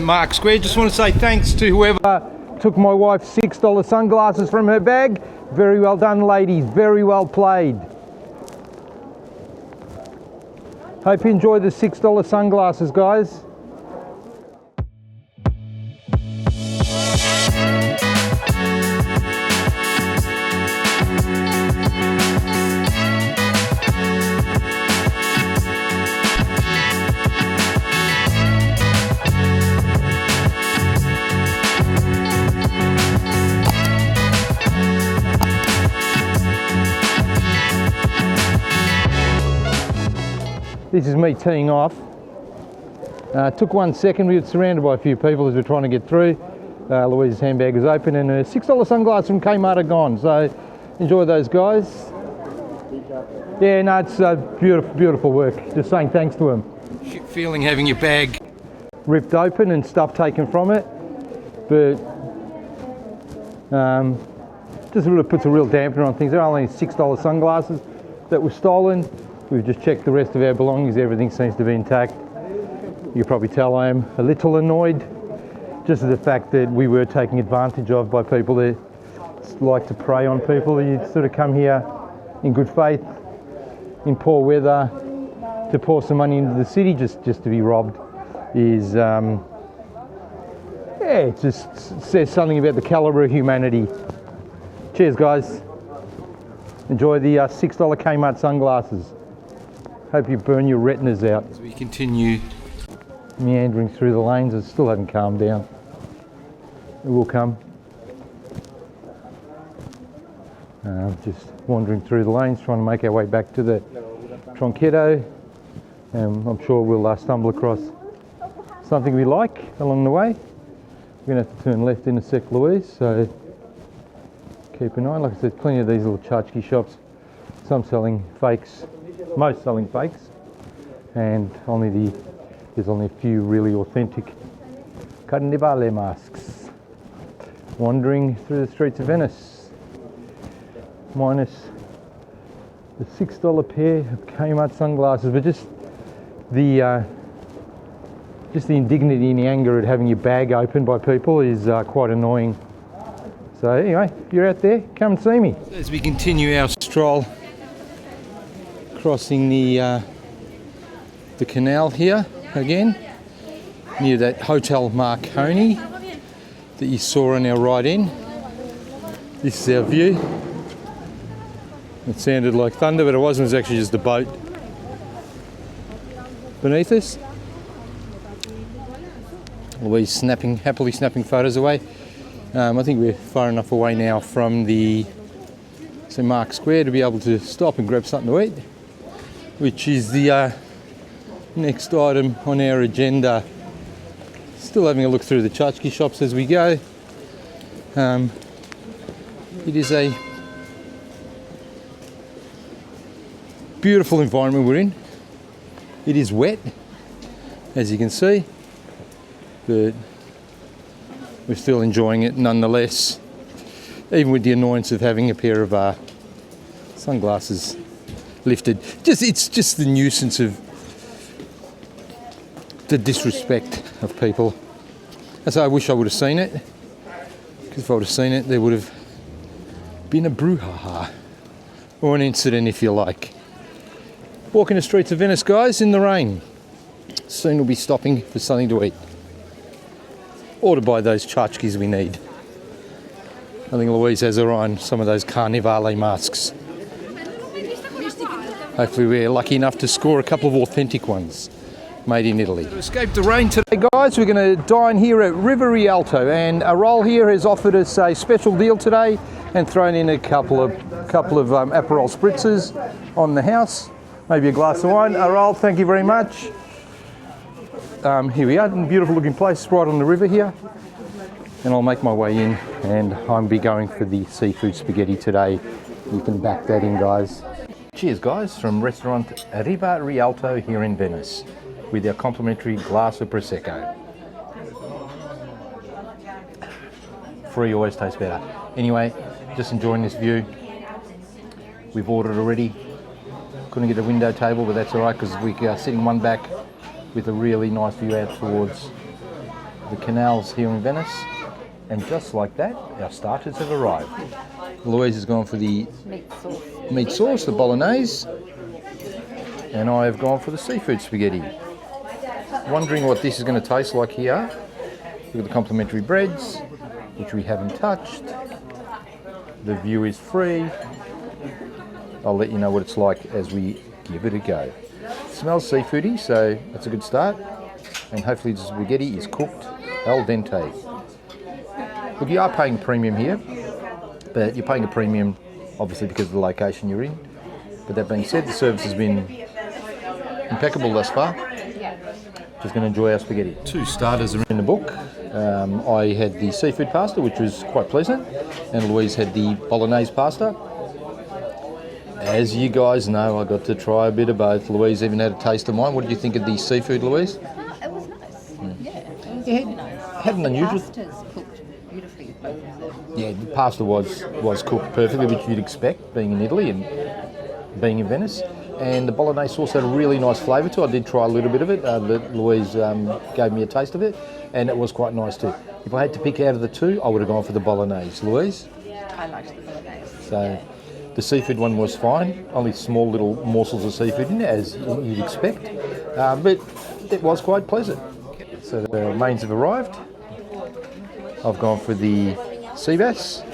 Mark Square. Just want to say thanks to whoever took my wife's $6 sunglasses from her bag. Very well done, ladies. Very well played. Hope you enjoy the $6 sunglasses, guys. This is me teeing off. Took 1 second. We were surrounded by a few people as we we're trying to get through. Louise's handbag is open and her $6 sunglasses from Kmart are gone. So enjoy those, guys. Yeah, no, it's beautiful, beautiful work. Just saying thanks to them. Feeling having your bag ripped open and stuff taken from it, but just really puts a real dampener on things. They're only $6 sunglasses that were stolen. We've just checked the rest of our belongings. Everything seems to be intact. You can probably tell I am a little annoyed, just at the fact that we were taken advantage of by people that like to prey on people. You sort of come here in good faith, in poor weather, to pour some money into the city just to be robbed is, yeah, it just says something about the calibre of humanity. Cheers, guys. Enjoy the $6 Kmart sunglasses. Hope you burn your retinas out. As we continue meandering through the lanes, it still hasn't calmed down. It will come. Just wandering through the lanes, trying to make our way back to the Tronchetto. I'm sure we'll stumble across something we like along the way. We're going to have to turn left in a sec, Louise, so keep an eye. Like I said, plenty of these little tchotchke shops. Some selling fakes, most selling fakes, and there's only a few really authentic carnivale masks wandering through the streets of Venice, minus the $6 pair of Kmart sunglasses. But just the indignity and the anger at having your bag opened by people is quite annoying. So anyway, if you're out there, come and see me. As we continue our stroll crossing the canal here again, near that Hotel Marconi that you saw on our ride in. This is our view. It sounded like thunder, but it wasn't. It was actually just a boat beneath us. Louise happily snapping photos away. I think we're far enough away now from the St. Mark's Square to be able to stop and grab something to eat, which is the next item on our agenda. Still having a look through the tchotchke shops as we go. It is a beautiful environment we're in. It is wet, as you can see, but we're still enjoying it nonetheless, even with the annoyance of having a pair of sunglasses lifted. It's just the nuisance of the disrespect of people. And so I wish I would have seen it, because if I would have seen it, there would have been a brouhaha, or an incident if you like. Walking the streets of Venice, guys, in the rain. Soon we'll be stopping for something to eat, or to buy those tchotchkes we need. I think Louise has her eye on some of those carnivale masks. Hopefully we're lucky enough to score a couple of authentic ones made in Italy. To escape the rain today, guys, we're going to dine here at Riva Rialto, and Aral here has offered us a special deal today and thrown in a couple of Aperol spritzers on the house, maybe a glass of wine. Aral, thank you very much. Here we are, beautiful looking place right on the river here, and I'll make my way in, and I'll be going for the seafood spaghetti today. You can back that in, guys. Cheers, guys, from restaurant Riva Rialto here in Venice, with our complimentary glass of Prosecco. Free always tastes better. Anyway, just enjoying this view. We've ordered already. Couldn't get a window table, but that's all right, because we are sitting one back with a really nice view out towards the canals here in Venice. And just like that, our starters have arrived. Louise has gone for the meat sauce, the bolognese, and I have gone for the seafood spaghetti. Wondering what this is going to taste like here. Look at the complimentary breads, which we haven't touched. The view is free. I'll let you know what it's like as we give it a go. It smells seafoody, so that's a good start. And hopefully the spaghetti is cooked al dente. Look, you are paying premium here, but you're paying a premium obviously because of the location you're in. But that being said, the service has been impeccable thus far. Just going to enjoy our spaghetti. 2 starters are in the book. I had the seafood pasta, which was quite pleasant, and Louise had the bolognese pasta. As you guys know, I got to try a bit of both. Louise even had a taste of mine. What did you think of the seafood, Louise? It was nice. Yeah, it was really nice. Had an unusual. The pasta's cooked beautifully, both of them. Yeah, the pasta was cooked perfectly, which you'd expect being in Italy and being in Venice. And the bolognese sauce had a really nice flavour to it. I did try a little bit of it. Louise gave me a taste of it, and it was quite nice too. If I had to pick out of the 2, I would have gone for the bolognese. Louise? I liked the bolognese. So the seafood one was fine. Only small little morsels of seafood in it, as you'd expect. But it was quite pleasant. So the mains have arrived. I've gone for the sea bass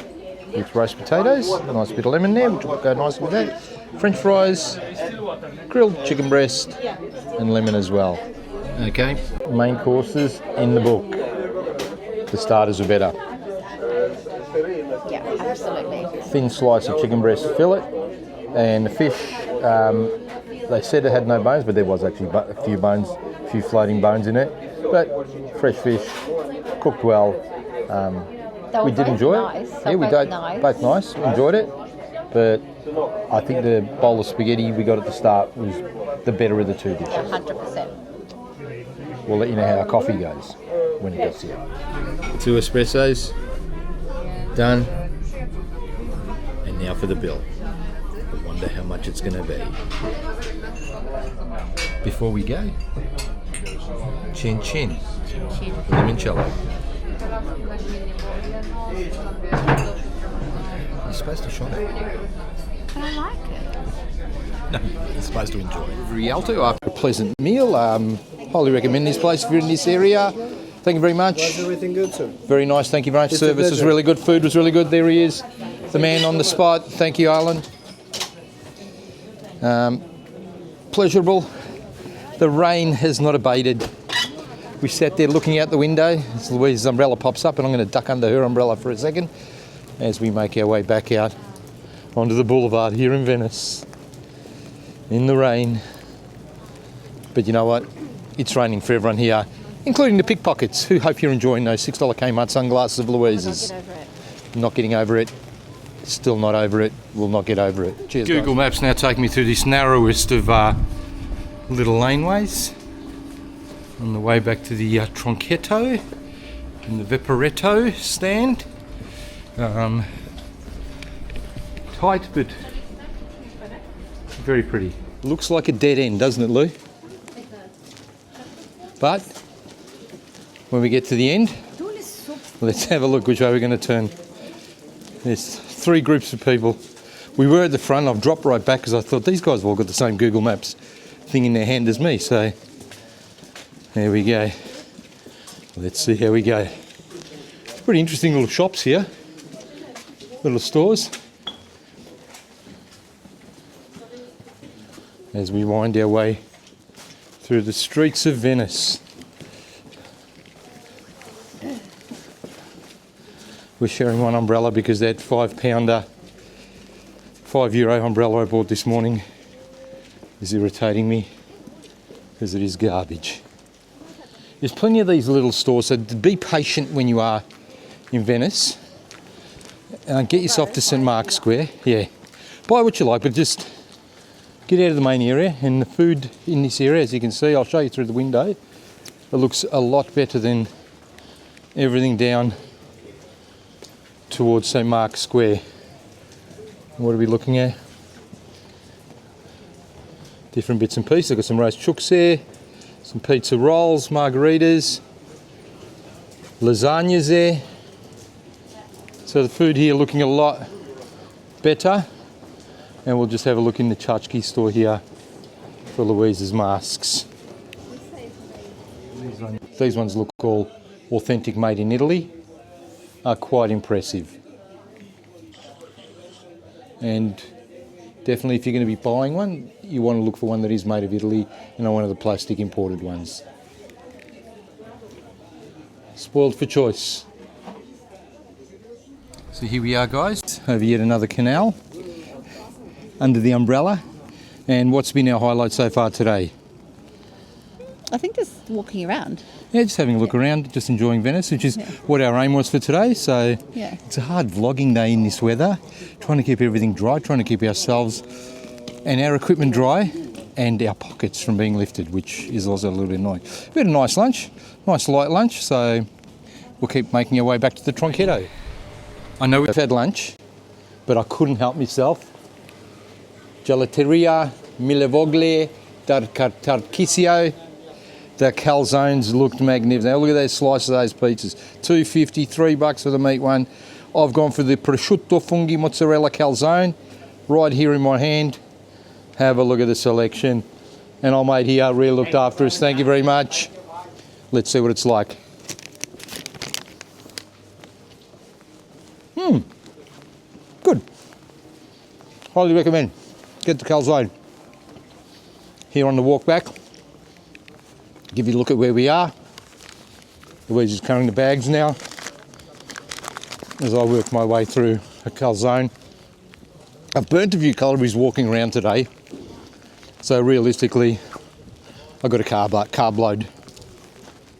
with roast potatoes. A nice bit of lemon there, which will go nice with that. French fries, grilled chicken breast, and lemon as well. Okay, main courses in the book. The starters are better. Yeah, absolutely. Thin slice of chicken breast fillet, and the fish, they said it had no bones, but there was actually a few bones, a few floating bones in it. But fresh fish, cooked well. We did enjoy it. Yeah, we did. Both nice. We enjoyed it. But I think the bowl of spaghetti we got at the start was the better of the 2 dishes. 100%. We'll let you know how our coffee goes when it gets here. 2 espressos, done. And now for the bill. I wonder how much it's going to be. Before we go, chin chin, limoncello. You're supposed to shop it. But I like it. No, you're supposed to enjoy it. Rialto after a pleasant meal. Highly recommend this place if you're in this area. Thank you very much. Was everything good, sir? Very nice, thank you very much. It's Service was really good, food was really good. There he is, the man on the spot. Thank you, Ireland. Pleasurable. The rain has not abated. We sat there looking out the window as Louise's umbrella pops up, and I'm going to duck under her umbrella for a second as we make our way back out onto the boulevard here in Venice in the rain. But you know what? It's raining for everyone here, including the pickpockets, who hope you're enjoying those $6 Kmart sunglasses of Louise's. Not getting over it. Still not over it. Will not get over it. Cheers, Google Maps now taking me through this narrowest of little laneways on the way back to the Tronchetto and the Vaporetto stand. Tight, but very pretty. Looks like a dead end, doesn't it, Lou? But when we get to the end, let's have a look which way we're going to turn. There's 3 groups of people. We were at the front. I've dropped right back because I thought these guys have all got the same Google Maps thing in their hand as me. So there we go. Let's see how we go. Pretty interesting little shops here. Little stores. As we wind our way through the streets of Venice. We're sharing one umbrella because that €5 umbrella I bought this morning is irritating me because it is garbage. There's plenty of these little stores, so be patient when you are in Venice. Get yourself to St Mark's Square. Yeah, buy what you like, but just get out of the main area. And the food in this area, as you can see, I'll show you through the window, it looks a lot better than everything down towards St Mark's Square. What are we looking at? Different bits and pieces. I've got some roast chooks there, some pizza rolls, margaritas, lasagnas there. So the food here looking a lot better. And we'll just have a look in the tchotchke store here for Louise's masks. These ones look all authentic, made in Italy. Are quite impressive. And definitely if you're going to be buying one, you want to look for one that is made of Italy and not one of the plastic imported ones. Spoiled for choice. So here we are, guys, over yet another canal under the umbrella. And what's been our highlight so far today? I think just walking around. Yeah, just having a look around, just enjoying Venice, which is what our aim was for today. So it's a hard vlogging day in this weather, trying to keep everything dry, trying to keep ourselves and our equipment dry and our pockets from being lifted, which is also a little bit annoying. We had a nice lunch, nice light lunch, so we'll keep making our way back to the Tronchetto. I know we've had lunch, but I couldn't help myself. Gelateria, Millevoglie, Tarquisio. The calzones looked magnificent. Now look at those slices of those pizzas. $2.50, $3 for the meat one. I've gone for the prosciutto funghi mozzarella calzone right here in my hand. Have a look at the selection. And our mate here really looked after us. Thank you very much. Let's see what it's like. Good. Highly recommend. Get the calzone. Here on the walk back. Give you a look at where we are. Louise is carrying the bags now as I work my way through a calzone. I've burnt a few calories walking around today, so realistically I've got a carb load.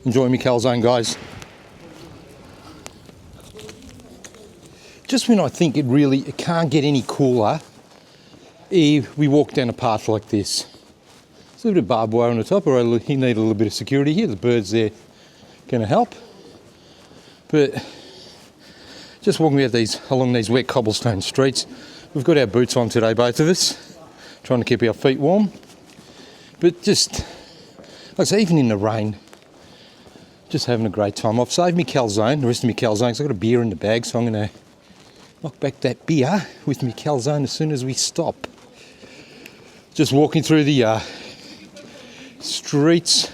Enjoy me calzone, guys. Just when I think it can't get any cooler, we walk down a path like this. There's a little bit of barbed wire on the top, or you need a little bit of security here. The birds there going to help. But just walking along these wet cobblestone streets. We've got our boots on today, both of us, trying to keep our feet warm. But just, like I say, even in the rain, just having a great time. I've saved me calzone, the rest of me calzone, because I've got a beer in the bag, so I'm going to knock back that beer with me calzone as soon as we stop. Just walking through the streets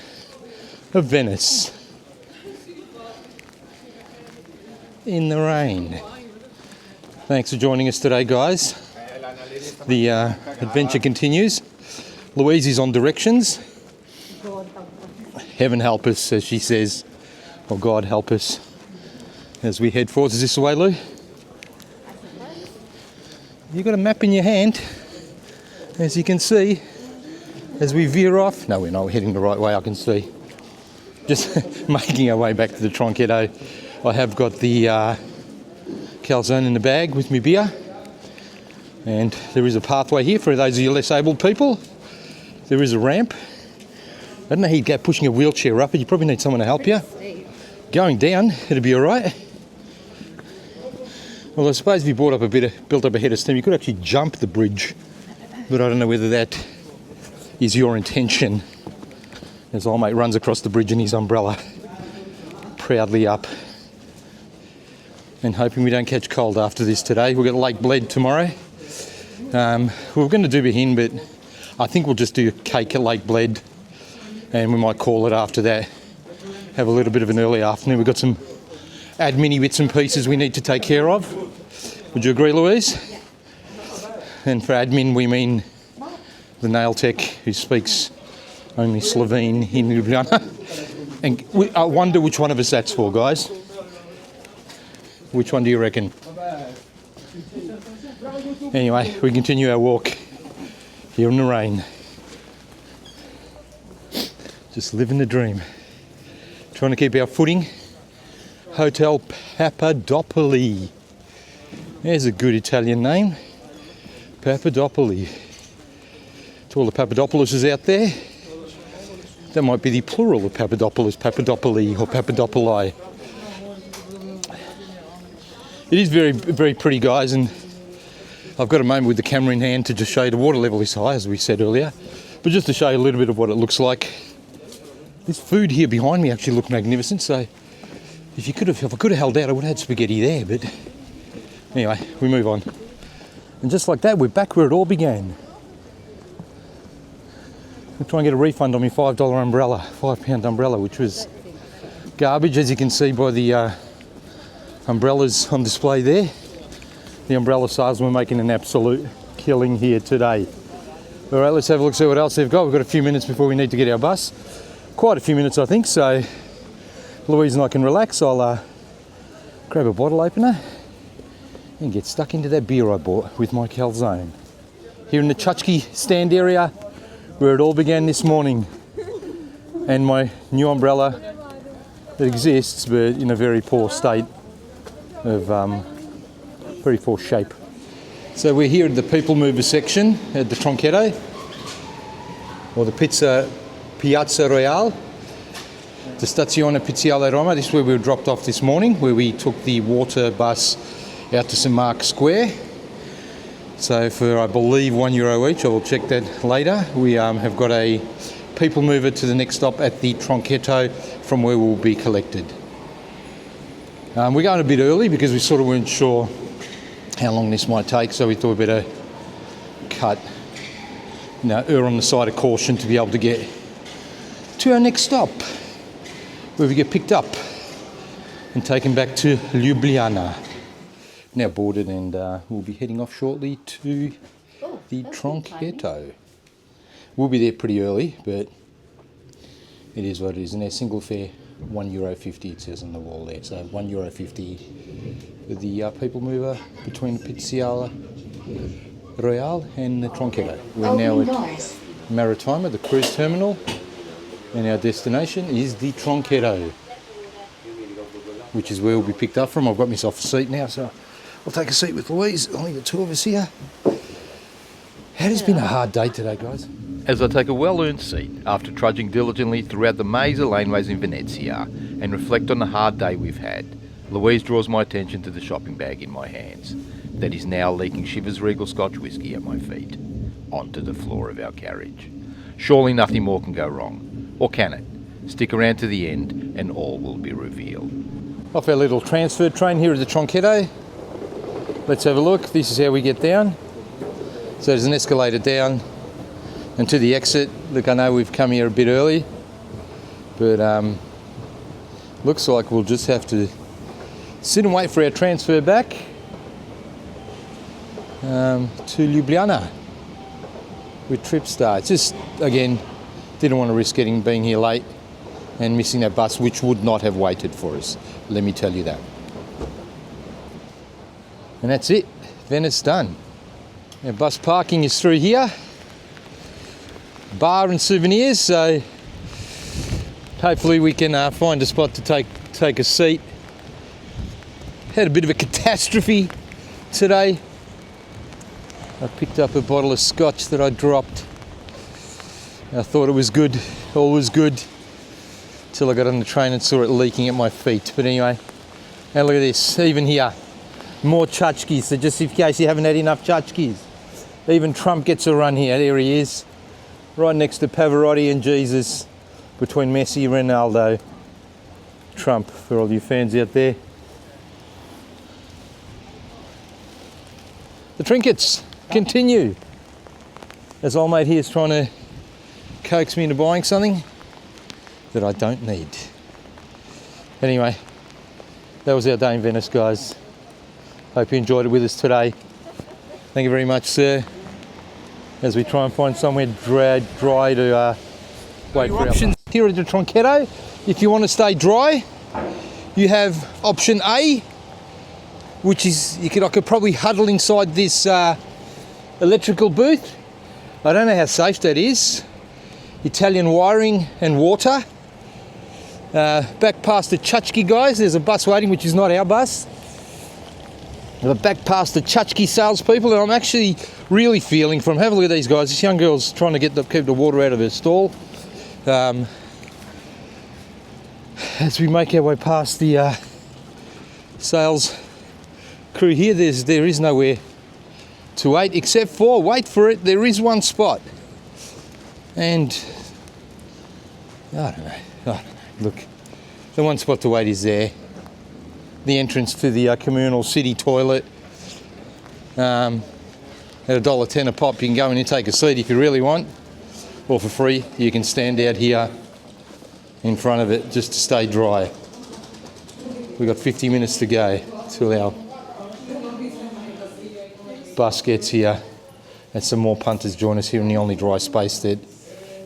of Venice in the rain. Thanks for joining us today, guys. The adventure continues. Louise is on directions. Heaven help us, as she says, or God help us as we head forward. Is this the way, Lou? You've got a map in your hand, as you can see. As we veer off, no, we're not heading the right way, I can see. Just making our way back to the Tronchetto. I have got the calzone in the bag with me beer. And there is a pathway here for those of you less able people. There is a ramp. I don't know how you'd get pushing a wheelchair up, but you probably need someone to help you. Going down, it'll be all right. Well, I suppose if you built up a head of steam, you could actually jump the bridge. But I don't know whether that is your intention, as old mate runs across the bridge in his umbrella, proudly up, and hoping we don't catch cold after this today. We'll get Lake Bled tomorrow. We were going to do Behin, but I think we'll just do a cake at Lake Bled, and we might call it after that. Have a little bit of an early afternoon. We've got some admin bits and pieces we need to take care of. Would you agree, Louise? And for admin, we mean the nail tech who speaks only Slovene in Ljubljana. And I wonder which one of us that's for, guys. Which one do you reckon? Anyway, we continue our walk here in the rain. Just living the dream. Trying to keep our footing. Hotel Papadopoli. There's a good Italian name. Papadopoli. To all the Papadopoulos out there, that might be the plural of Papadopoulos, Papadopoli or Papadopoli. It is very, very pretty, guys, and I've got a moment with the camera in hand to just show you the water level is high, as we said earlier, but just to show you a little bit of what it looks like. This food here behind me actually looked magnificent, so If I could have held out, I would have had spaghetti there, but anyway, we move on. And just like that, we're back where it all began. We'll try and get a refund on my £5 umbrella, £5 umbrella, which was garbage, as you can see by the umbrellas on display there. The umbrella salesmen were making an absolute killing here today. All right, let's have a look, see what else they've got. We've got a few minutes before we need to get our bus. Quite a few minutes, I think, so Louise and I can relax. I'll grab a bottle opener and get stuck into that beer I bought with my Calzone. Here in the Chutchki stand area, where it all began this morning. And my new umbrella that exists, but in a very poor state of, very poor shape. So we're here at the people mover section at the Tronchetto, or the Piazza Royale, the Stazione Piazzale Roma. This is where we were dropped off this morning, where we took the water bus out to St Mark's Square. So for, I believe, €1 each, I will check that later, we have got a people mover to the next stop at the Tronchetto, from where we'll be collected. We're going a bit early because we sort of weren't sure how long this might take, so we thought we'd better cut, err on the side of caution to be able to get to our next stop, where we get picked up and taken back to Ljubljana. Now boarded, and we'll be heading off shortly to the Tronchetto. We'll be there pretty early, but it is what it is. And our single fare, €1.50, it says on the wall there. So €1.50 with the people mover between the Piazzale Royale and the Tronchetto. We're now at Maritima, the cruise terminal, and our destination is the Tronchetto, which is where we'll be picked up from. I've got myself a seat now, so I'll take a seat with Louise. Only the two of us here. It has been a hard day today, guys. As I take a well-earned seat after trudging diligently throughout the maze of laneways in Venezia and reflect on the hard day we've had, Louise draws my attention to the shopping bag in my hands that is now leaking Shiver's Regal Scotch whisky at my feet onto the floor of our carriage. Surely nothing more can go wrong. Or can it? Stick around to the end and all will be revealed. Off our little transfer train here at the Tronchetto. Let's have a look. This is how we get down. So there's an escalator down and to the exit. Look, I know we've come here a bit early, but looks like we'll just have to sit and wait for our transfer back to Ljubljana, where trip starts. Just, again, didn't want to risk being here late and missing that bus, which would not have waited for us, let me tell you that. And that's it, Venice done. Our bus parking is through here. Bar and souvenirs, so hopefully we can find a spot to take a seat. Had a bit of a catastrophe today. I picked up a bottle of scotch that I dropped. I thought it was good, all was good, till I got on the train and saw it leaking at my feet. But anyway, and look at this, even here, more tchotchkes. So just in case you haven't had enough tchotchkes, even Trump gets a run here. There he is, right next to Pavarotti and Jesus, between Messi, Ronaldo, Trump, for all you fans out there. The trinkets continue, as old mate here is trying to coax me into buying something that I don't need. Anyway, that was our day in Venice, guys. Hope you enjoyed it with us today. Thank you very much, sir, as we try and find somewhere dry to wait for options. Here at the Tronchetto, if you want to stay dry, you have option A, which is, I could probably huddle inside this electrical booth. I don't know how safe that is. Italian wiring and water. Back past the Chutchki guys, there's a bus waiting, which is not our bus. But back past the Chutchki salespeople, and I'm actually really feeling from, have a look at these guys. This young girl's trying to keep the water out of her stall. As we make our way past the sales crew here, there is nowhere to wait, except for, wait for it, there is one spot. And I don't know. Look, the one spot to wait is there. the entrance to the communal city toilet. At $1.10 a pop, you can go in and take a seat if you really want, or for free. You can stand out here in front of it just to stay dry. We've got 50 minutes to go till our bus gets here, and some more punters join us here in the only dry space that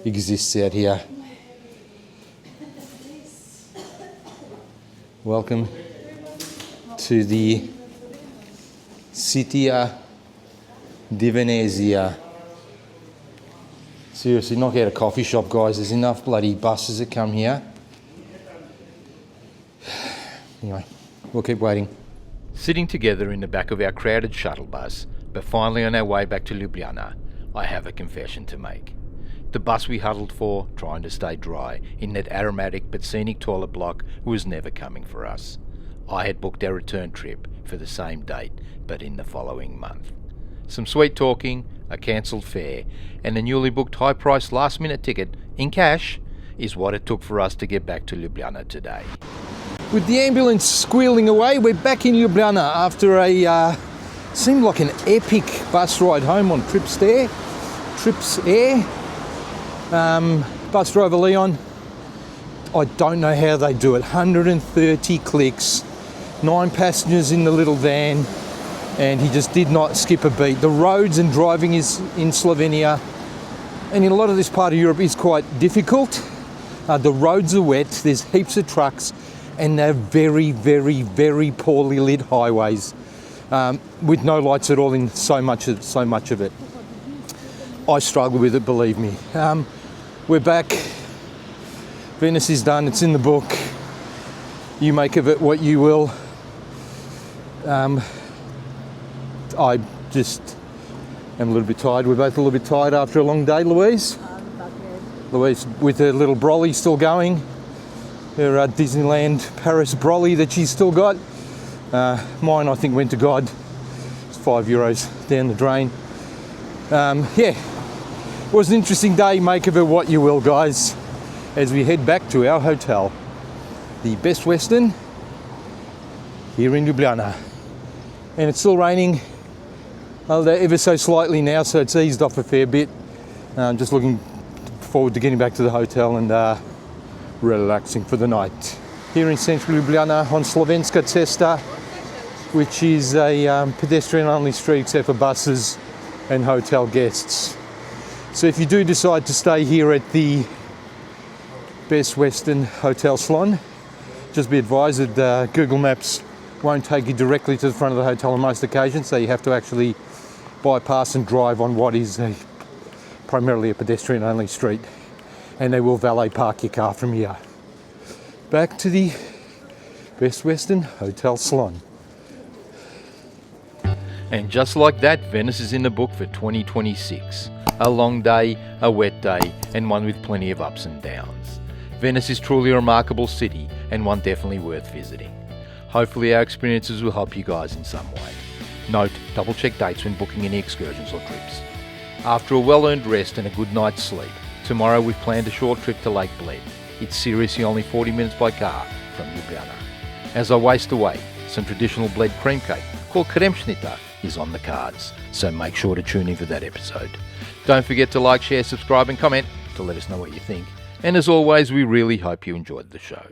exists out here. Welcome to the City di Venezia. Seriously, knock out a coffee shop, guys. There's enough bloody buses that come here. Anyway, we'll keep waiting. Sitting together in the back of our crowded shuttle bus, but finally on our way back to Ljubljana, I have a confession to make. The bus we huddled for, trying to stay dry in that aromatic but scenic toilet block, was never coming for us. I had booked our return trip for the same date, but in the following month. Some sweet talking, a cancelled fare, and a newly booked high-priced last-minute ticket in cash is what it took for us to get back to Ljubljana today. With the ambulance squealing away, we're back in Ljubljana after a seemed like an epic bus ride home on Trips Air. Bus driver Leon, I don't know how they do it. 130 clicks, 9 passengers in the little van, and he just did not skip a beat. The roads and driving is in Slovenia, and in a lot of this part of Europe, is quite difficult. The roads are wet, there's heaps of trucks, and they're very, very, very poorly lit highways with no lights at all in so much of it. I struggle with it, believe me. We're back. Venice is done. It's in the book. You make of it what you will. I just am a little bit tired. We're both a little bit tired after a long day, Louise. Louise with her little brolly still going. Her Disneyland Paris brolly that she's still got. Mine, I think, went to God. It's €5 down the drain. Yeah. It was an interesting day, make of it what you will, guys, as we head back to our hotel, the Best Western here in Ljubljana. And it's still raining, ever so slightly now, so it's eased off a fair bit. Just looking forward to getting back to the hotel and relaxing for the night. Here in central Ljubljana on Slovenska cesta, which is a pedestrian-only street except for buses and hotel guests. So if you do decide to stay here at the Best Western Hotel Salon, just be advised that Google Maps won't take you directly to the front of the hotel on most occasions, so you have to actually bypass and drive on what is primarily a pedestrian-only street, and they will valet park your car from here. Back to the Best Western Hotel Salon. And just like that, Venice is in the book for 2026. A long day, a wet day, and one with plenty of ups and downs. Venice is truly a remarkable city, and one definitely worth visiting. Hopefully our experiences will help you guys in some way. Note, double check dates when booking any excursions or trips. After a well-earned rest and a good night's sleep, tomorrow we've planned a short trip to Lake Bled. It's seriously only 40 minutes by car from Ljubljana. As I waste away, some traditional Bled cream cake called kremšnita is on the cards, so make sure to tune in for that episode. Don't forget to like, share, subscribe and comment to let us know what you think. And as always, we really hope you enjoyed the show.